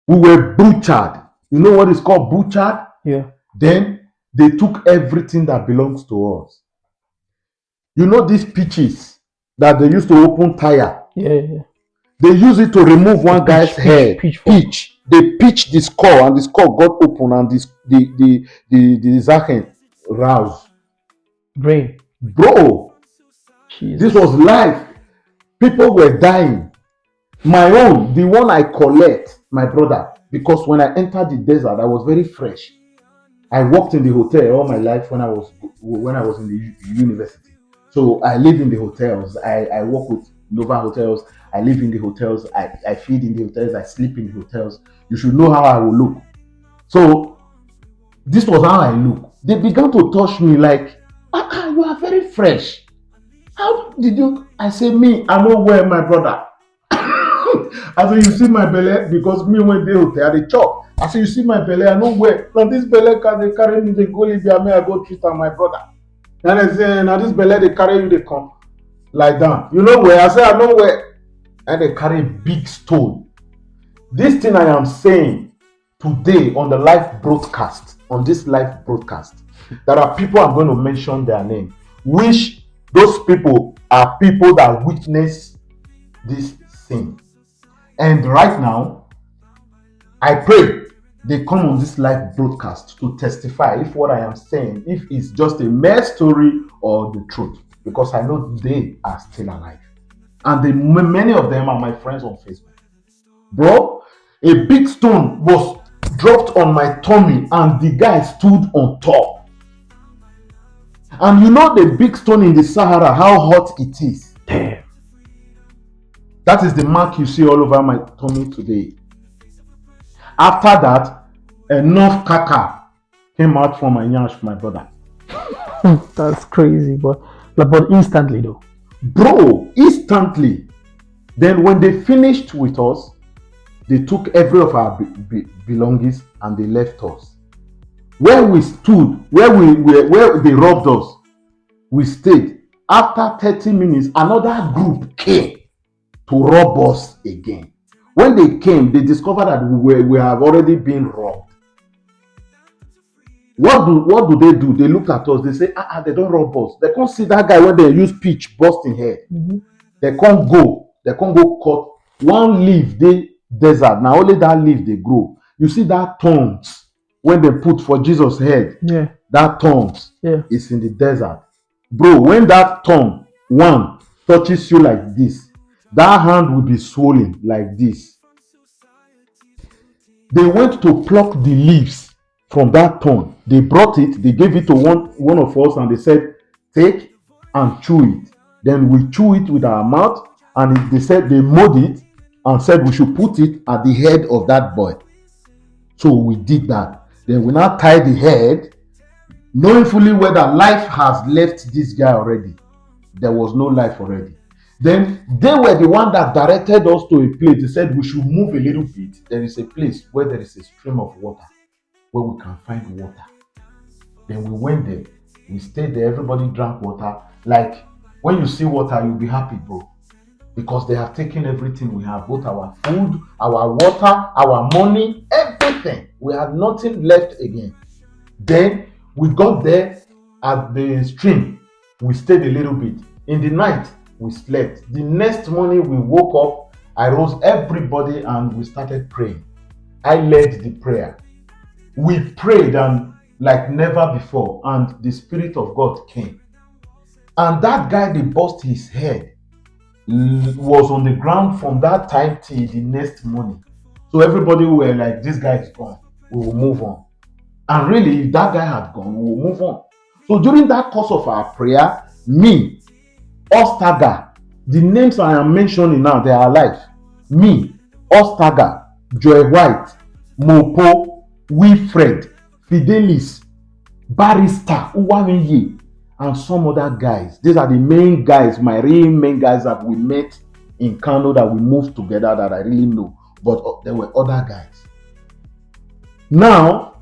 We were butchered. You know what is called butchered? Yeah. Then they took everything that belongs to us. You know these pitches that they used to open tire? Yeah. They use it to remove one guy's head. Pitch. They pitched the skull, and the skull got open, and the Zachen roused. Brain. Bro, Jesus. this was life. People were dying. My own, the one I collect, my brother, because when I entered the desert, I was very fresh. I worked in the hotel all my life when I was in the university. So I live in the hotels. I work with Nova Hotels. I live in the hotels. I feed in the hotels. I sleep in the hotels. You should know how I will look. So this was how I look. They began to touch me like, you are very fresh. How did you? I say, me, I know where my brother. I say, you see my belly? Because me when they hotel, they chop. I say, you see my belly? I know where. Now this belly can they carry me, they go Libya, me I go treat my brother. And I say, now this belly they carry you, they come. Like that. You know where? I say, I know where. And they carry big stone. This thing I am saying today on the live broadcast, on this live broadcast, there are people I'm going to mention their name, which those people are people that witness this thing. And right now, I pray they come on this live broadcast to testify if what I am saying, if it's just a mere story or the truth, because I know they are still alive. And many of them are my friends on Facebook. Bro, a big stone was dropped on my tummy and the guy stood on top. And you know the big stone in the Sahara, how hot it is. Damn. That is the mark you see all over my tummy today. After that, enough caca came out from my nyash, my brother. That's crazy, but instantly though. Bro, instantly. Then when they finished with us, they took every of our belongings and they left us. Where we stood, where they robbed us, we stayed. After 30 minutes, another group came to rob us again. When they came, they discovered that we have already been robbed. What do they do? They looked at us. They say, they don't rob us. They can't see that guy when they use pitch busting head. Mm-hmm. They can't go cut one leaf. They desert. Now only that leaf they grow. You see that thorns when they put for Jesus' head. Yeah. That thorns is in the desert. Bro, when that thorn one touches you like this, that hand will be swollen like this. They went to pluck the leaves from that thorn. They brought it, they gave it to one of us, and they said, take and chew it. Then we chew it with our mouth, and they said they mowed it and said we should put it at the head of that boy. So we did that. Then we now tied the head, knowing fully well that life has left this guy already. There was no life already. Then they were the one that directed us to a place. They said we should move a little bit. There is a place where there is a stream of water, where we can find water. Then we went there. We stayed there. Everybody drank water. Like when you see water, you'll be happy, bro. Because they have taken everything we have, both our food, our water, our money, everything. We had nothing left again. Then we got there at the stream. We stayed a little bit. In the night, we slept. The next morning, we woke up. I rose everybody and we started praying. I led the prayer. We prayed and like never before, and the Spirit of God came. And that guy, they bust his head, was on the ground from that time till the next morning. So everybody were like, this guy is gone. We will move on. And really, if that guy had gone, we will move on. So during that course of our prayer, me, Ostaga, the names I am mentioning now, they are alive. Me, Ostaga, Joy White, Mopo, Wilfred, Fidelis, Barrister, Uwamiye, and some other guys. These are the main guys, my real main guys that we met in Kano, that we moved together, that I really know. But there were other guys. Now,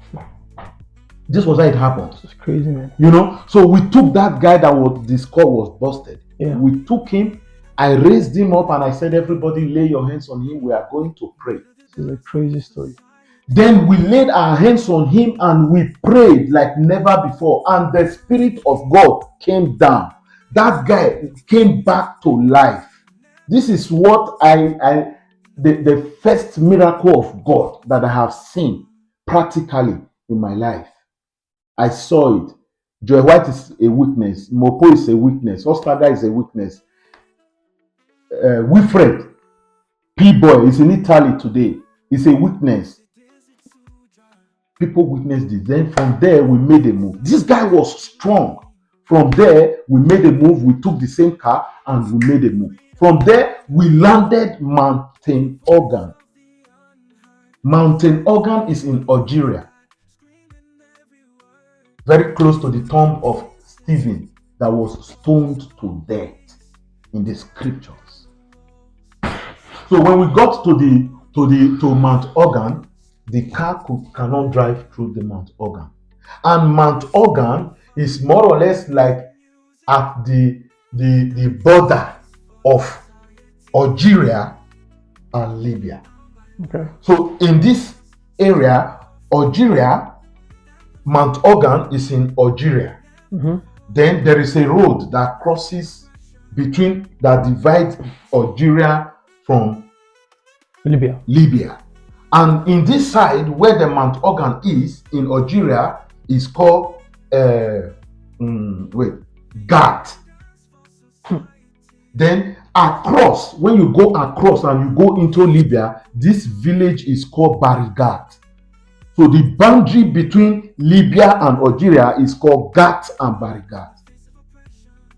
this was how it happened. It's crazy, man. You know, so we took that guy the skull was busted. Yeah. We took him, I raised him up, and I said, everybody lay your hands on him. We are going to pray. It's a crazy story. Then we laid our hands on him and we prayed like never before. And the Spirit of God came down. That guy came back to life. This is what the first miracle of God that I have seen practically in my life. I saw it. Joy White is a witness. Mopo is a witness. Ostraga is a witness. Wilfred P-Boy is in Italy today. Is a witness. People witnessed it. Then from there, we made a move. This guy was strong. From there, we made a move. We took the same car and we made a move. From there, we landed Mountain Organ. Mountain Organ is in Algeria. Very close to the tomb of Stephen that was stoned to death in the scriptures. So when we got to Mount Organ, the car cannot drive through the Mount Organ. And Mount Organ is more or less like at the border of Algeria and Libya. Okay. So in this area, Algeria, Mount Organ is in Algeria. Mm-hmm. Then there is a road that crosses that divides Algeria from Libya. And in this side where the Mount Organ is in Algeria is called Gat. Then across, when you go across and you go into Libya, this village is called Barigat. So the boundary between Libya and Algeria is called Gat and Barigat.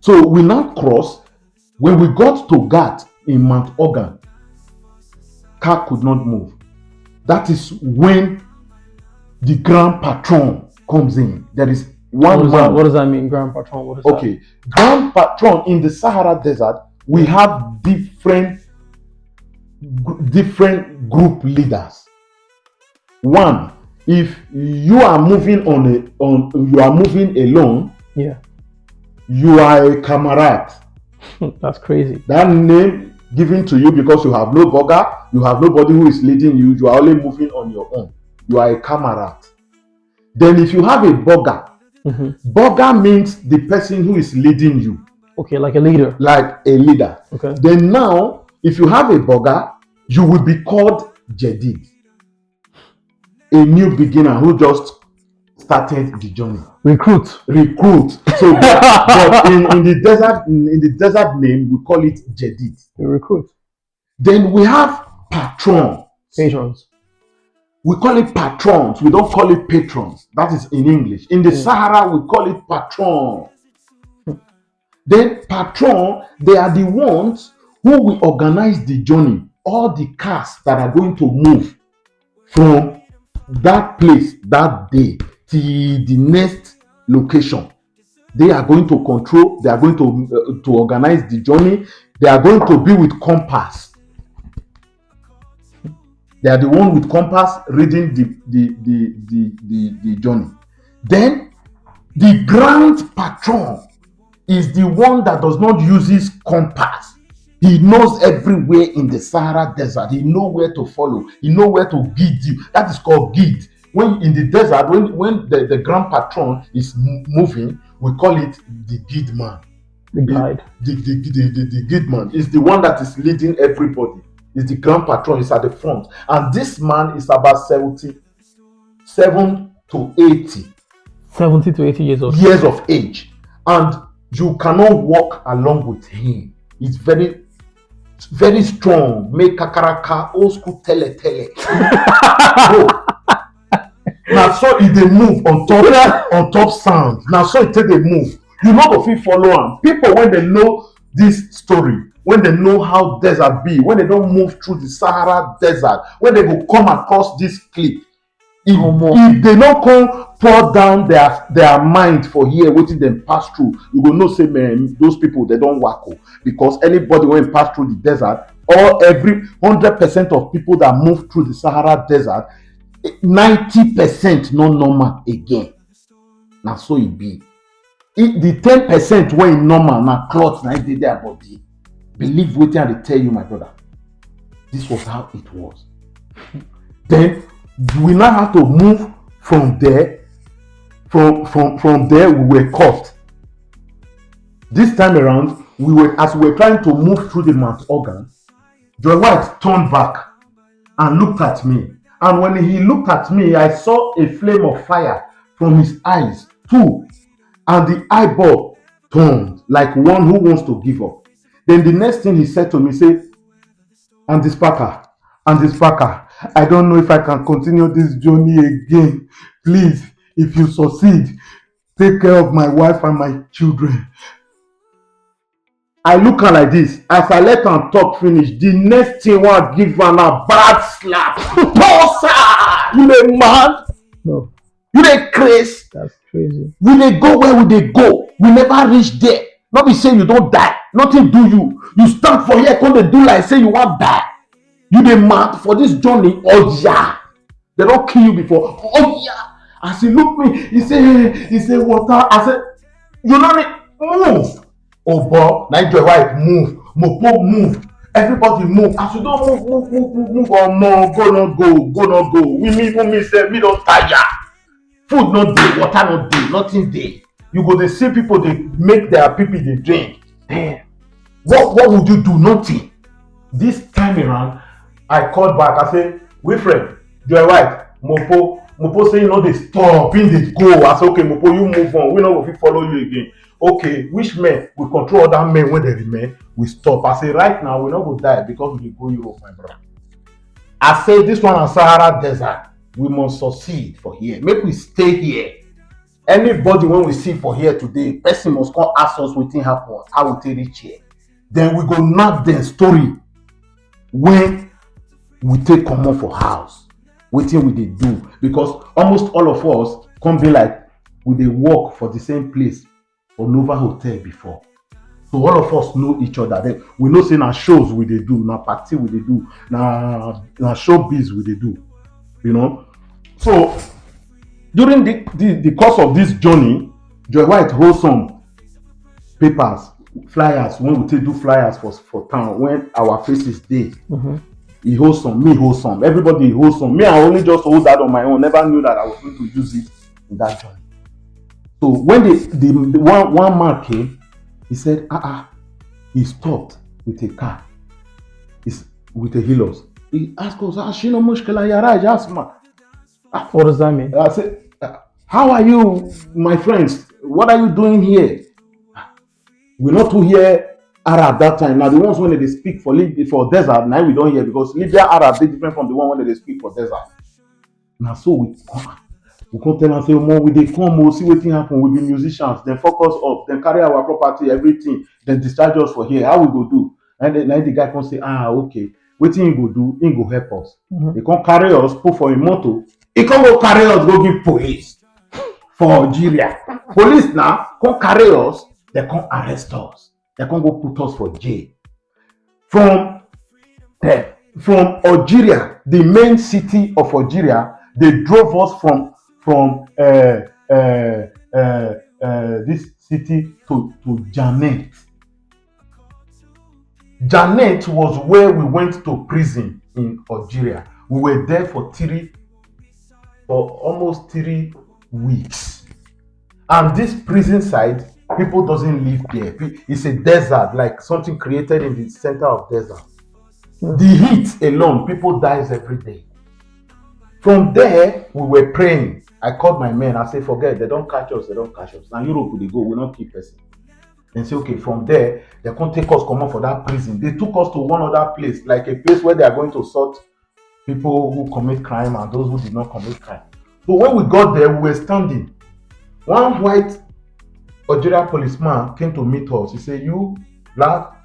So we now cross. When we got to Gat in Mount Organ, car could not move. That is when the Grand Patron comes in. There is one man. What does that mean, Grand Patron? What is okay, that? Grand Patron in the Sahara Desert, we have different group leaders. One, if you are moving you are moving alone, yeah, you are a camarade. That's crazy. That name given to you because you have no burger, you have nobody who is leading you, you are only moving on your own. You are a camarade. Then if you have a burger, burger means the person who is leading you. Okay, like a leader. Like a leader. Okay. Then now, if you have a burger, you will be called Jadid. A new beginner who just started the journey. Recruit. So, but in the desert name, we call it Jadid. The recruit. Then we have patrons. We call it patrons. We don't call it patrons. That is in English. In the Sahara, we call it patron. Then patron, they are the ones who will organize the journey. All the cars that are going to move from that place that day to the next location. They are going to control. They are going to organize the journey. They are going to be with compass. They are the one with compass reading the journey. Then the Grand Patron is the one that does not use his compass. He knows everywhere in the Sahara Desert. He knows where to follow. He knows where to guide you. That is called guide. When in the desert, when the Grand Patron is moving, we call it the guide man. The guide. The guide man is the one that is leading everybody. Is the Grand Patron is at the front, and this man is about 77 to 80. 70 to 80 years of age, and you cannot walk along with him. It's very, very strong. Make kakaraka, old school tele. Now so if they move on top sound. Now so it take a move. You know the feel follow on. People when they know this story, when they know how desert be, when they don't move through the Sahara Desert, when they will come across this cliff, if they don't come pour down their mind for here, waiting them pass through, you will know say man, those people they don't work because anybody when pass through the desert, or every 100% of people that move through the Sahara Desert, 90% not normal again. Now so it be. The 10% when normal now cloth now they their body. Believe what I tell you, my brother. This was how it was. Then we now have to move from there. From there, we were caught. This time around, as we were trying to move through the Mount Organ, Joy White turned back and looked at me. And when he looked at me, I saw a flame of fire from his eyes too, and the eyeball turned like one who wants to give up. Then the next thing he said to me, say, Andy Sparker, I don't know if I can continue this journey again. Please, if you succeed, take care of my wife and my children. I look at like this. As I let am talk finish, the next thing I give am a bad slap. No, sir! You dey mad? No, You dey craze? that's crazy. We dey go where we dey go. We never reach there. No be say you don die. Nothing do you. You stand for here, come dey do like say you wan die. You dey mad for this journey? Oh yeah. They don kill you before. Oh yeah. As he look me, he say water. I said, you no need move. Oh boy, na Joy White move. Mopo move. Everybody move. As you don move. Oh more, go no go. We say me don tire. Food no dey, water no dey, nothing dey. You go dey see people dey make their people dey drink. Damn. What would you do? Nothing. This time around, I called back. I say, Wilfred, Joy White, Mopo say you no dey stop, him dey go. I say, okay, Mopo, you move on. We no go fit follow you again. Okay, which men we control other men when they remain? We stop. I say, right now we no go die because we dey go Europe, my brother. I say this one na Sahara Desert. We must succeed for here. Make we stay here. Anybody when we see for here today, person must come ask us wetin happen, how we take reach here. Then we go knack dem story when we take comot for house. Wetin we dey do, because almost all of us come be like we dey work for the same place for Nova Hotel before. So all of us know each other. Then we know say na shows we dey do, na party we dey do, na showbiz we dey do. You know. So during the course of this journey, Joy White hold some papers, flyers, when we take do flyers for town, when our faces dey. He holds some, me hold some, everybody holds some. Me, I only just hold that on my own. Never knew that I was going to use it in that journey. So when the one man came, he said, he stopped with a car. With a Hilux. He asked us, Shino Mushkela Yaraj, Asma. What does that mean? I said, how are you, my friends? What are you doing here? We're not to hear Arab that time. Now the ones when they speak for desert, now we don't hear, because Libya Arab is different from the one when they speak for desert. Now so we come tell and say, more we dey come, we'll see what thing happen. We be musicians, then focus up, then carry our property, everything, then discharge us for here. How we go do? And then the guy can say, okay, what thing he go do? He go help us. He can carry us, put for a motor. He can go carry us, go give police for Algeria. Police now can carry us, they can arrest us. They can go put us for jail. From Algeria, the main city of Algeria, they drove us from this city to Janet. Janet was where we went to prison in Algeria. We were there for almost 3 weeks. And this prison site, people doesn't live there. It's a desert, like something created in the center of desert. The heat alone, people dies every day. From there, we were praying. I called my men. I said, forget, they don't catch us. Now Europe we go, we not keep person. Then say, okay, from there, they can't take us come out for that prison. They took us to one other place, like a place where they are going to sort people who commit crime and those who did not commit crime. So when we got there, we were standing. One white Algerian policeman came to meet us. He said, you black,